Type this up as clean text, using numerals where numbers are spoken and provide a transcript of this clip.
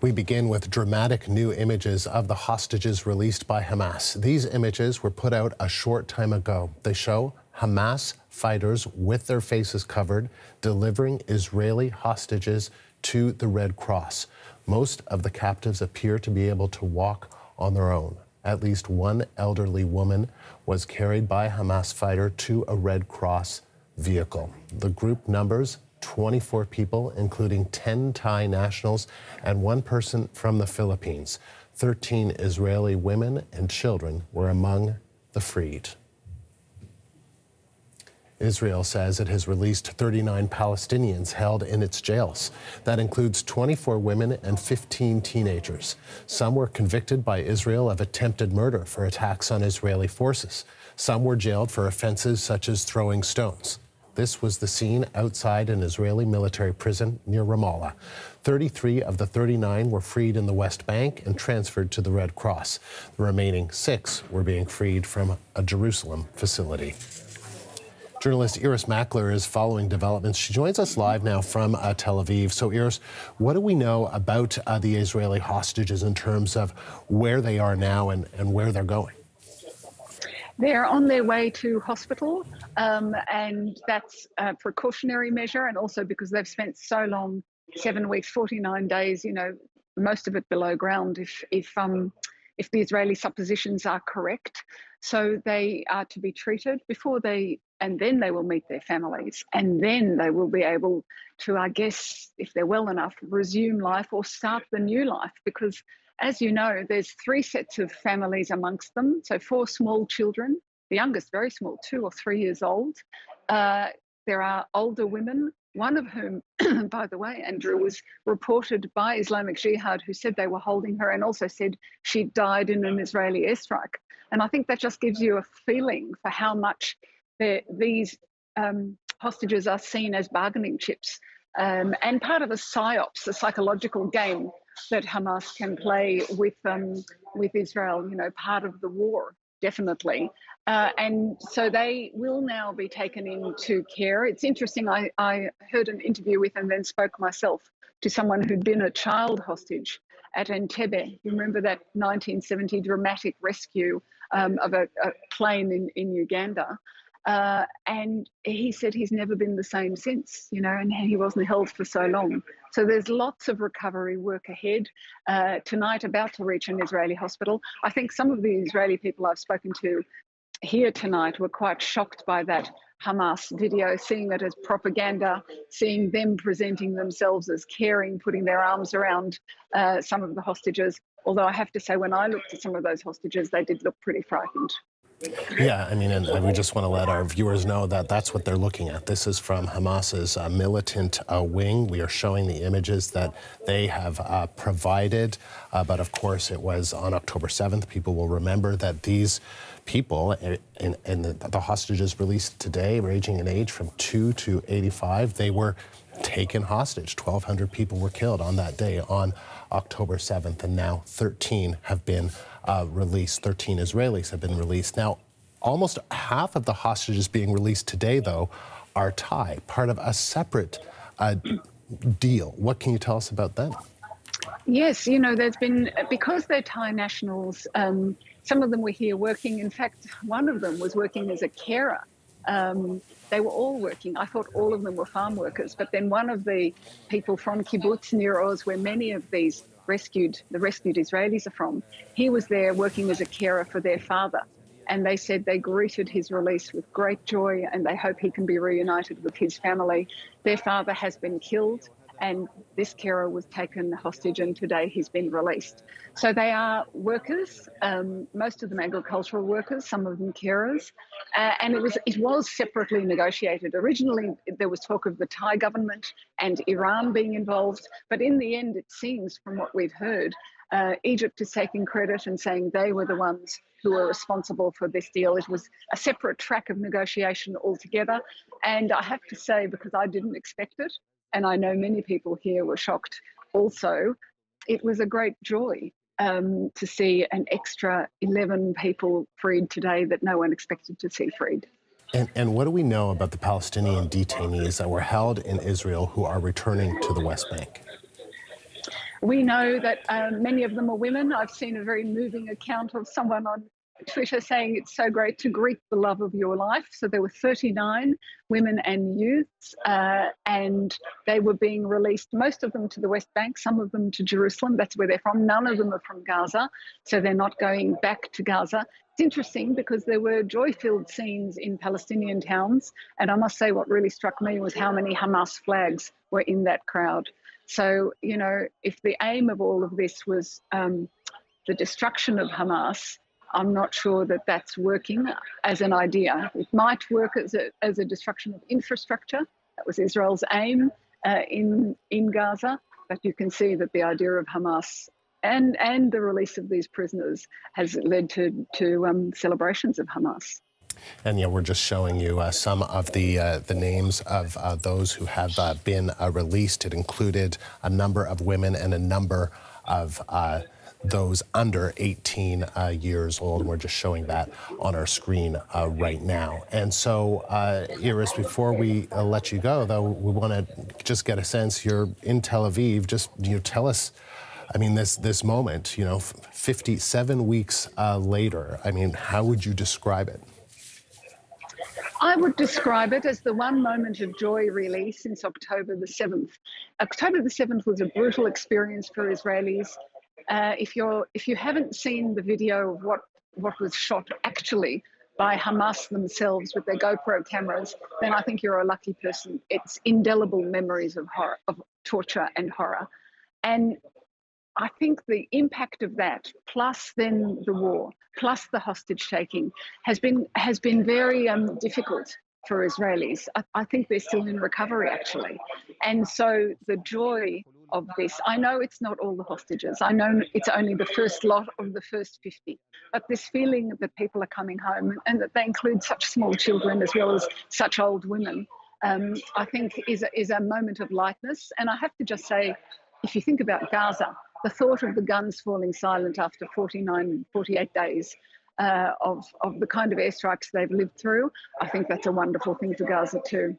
We begin with dramatic new images of the hostages released by Hamas. These images were put out a short time ago. They show Hamas fighters with their faces covered delivering Israeli hostages to the Red Cross. Most of the captives appear to be able to walk on their own. At least one elderly woman was carried by a Hamas fighter to a Red Cross vehicle. The group numbers 24 people, including 10 Thai nationals and one person from the Philippines. 13 Israeli women and children were among the freed. Israel says it has released 39 Palestinians held in its jails. That includes 24 women and 15 teenagers. Some were convicted by Israel of attempted murder for attacks on Israeli forces. Some were jailed for offenses such as throwing stones. This was the scene outside an Israeli military prison near Ramallah. 33 of the 39 were freed in the West Bank and transferred to the Red Cross. The remaining 6 were being freed from a Jerusalem facility. Journalist Iris Mackler is following developments. She joins us live now from Tel Aviv. So, Iris, what do we know about the Israeli hostages in terms of where they are now and where they're going? They're on their way to hospital, and that's a precautionary measure, and also because they've spent so long, 7 weeks, 49 days, you know, most of it below ground, if the Israeli suppositions are correct. So they are to be treated and then they will meet their families, and then they will be able to, I guess, if they're well enough, resume life or start the new life, because as you know, there's 3 sets of families amongst them. So 4 small children, the youngest very small, 2 or 3 years old. There are older women, one of whom, by the way, Andrew, was reported by Islamic Jihad, who said they were holding her and also said she died in an Israeli airstrike. And I think that just gives you a feeling for how much these hostages are seen as bargaining chips and part of a psyops, a psychological game that Hamas can play with Israel, you know, part of the war, definitely. And so they will now be taken into care. It's interesting, I heard an interview with and then spoke myself to someone who'd been a child hostage at Entebbe. You remember that 1970 dramatic rescue of a plane in Uganda? And he said he's never been the same since, you know, and he wasn't held for so long. So there's lots of recovery work ahead. Tonight, about to reach an Israeli hospital. I think some of the Israeli people I've spoken to here tonight were quite shocked by that Hamas video, seeing it as propaganda, seeing them presenting themselves as caring, putting their arms around some of the hostages. Although I have to say, when I looked at some of those hostages, they did look pretty frightened. Yeah, I mean, and we just want to let our viewers know that that's what they're looking at. This is from Hamas's militant wing. We are showing the images that they have provided, but of course it was on October 7th. People will remember that these people and the hostages released today, ranging in age from 2 to 85, they were taken hostage. 1,200 people were killed on that day, on October 7th, and now 13 have been released. 13 Israelis have been released. Now, almost half of the hostages being released today, though, are Thai, part of a separate deal. What can you tell us about them? Yes, you know, there's been, because they're Thai nationals, some of them were here working. In fact, one of them was working as a carer. They were all working. I thought all of them were farm workers, but then one of the people from kibbutz near Oz, where many of these rescued Israelis are from, he was there working as a carer for their father. And they said they greeted his release with great joy and they hope he can be reunited with his family. Their father has been killed and this carer was taken hostage, and today he's been released. So they are workers, most of them agricultural workers, some of them carers, and it was separately negotiated. Originally, there was talk of the Thai government and Iran being involved, but in the end, it seems, from what we've heard, Egypt is taking credit and saying they were the ones who were responsible for this deal. It was a separate track of negotiation altogether, and I have to say, because I didn't expect it, and I know many people here were shocked also, it was a great joy to see an extra 11 people freed today that no one expected to see freed. And what do we know about the Palestinian detainees that were held in Israel who are returning to the West Bank? We know that many of them are women. I've seen a very moving account of someone on Twitter saying it's so great to greet the love of your life. So there were 39 women and youths, and they were being released, most of them to the West Bank, some of them to Jerusalem. That's where they're from. None of them are from Gaza, so they're not going back to Gaza. It's interesting because there were joy-filled scenes in Palestinian towns, and I must say what really struck me was how many Hamas flags were in that crowd. So, you know, if the aim of all of this was the destruction of Hamas, I'm not sure that that's working as an idea. It might work as a destruction of infrastructure. That was Israel's aim in Gaza. But you can see that the idea of Hamas and the release of these prisoners has led to celebrations of Hamas. And yeah, we're just showing you some of the names of those who have been released. It included a number of women and a number of those under 18 years old. We're just showing that on our screen right now. And so, Iris, before we let you go, though, we want to just get a sense. You're in Tel Aviv. Just tell us. I mean, this moment. 57 weeks later. I mean, how would you describe it? I would describe it as the one moment of joy, really, since October the 7th. October the 7th was a brutal experience for Israelis. If you haven't seen the video of what was shot actually by Hamas themselves with their GoPro cameras, then I think you're a lucky person. It's indelible memories of horror, of torture and horror. And I think the impact of that, plus then the war, plus the hostage taking, has been very difficult for Israelis. I think they're still in recovery, actually. And so the joy of this, I know it's not all the hostages. I know it's only the first lot of the first 50. But this feeling that people are coming home and that they include such small children as well as such old women, I think is a moment of lightness. And I have to just say, if you think about Gaza, the thought of the guns falling silent after 48 days of the kind of airstrikes they've lived through, I think that's a wonderful thing for Gaza too.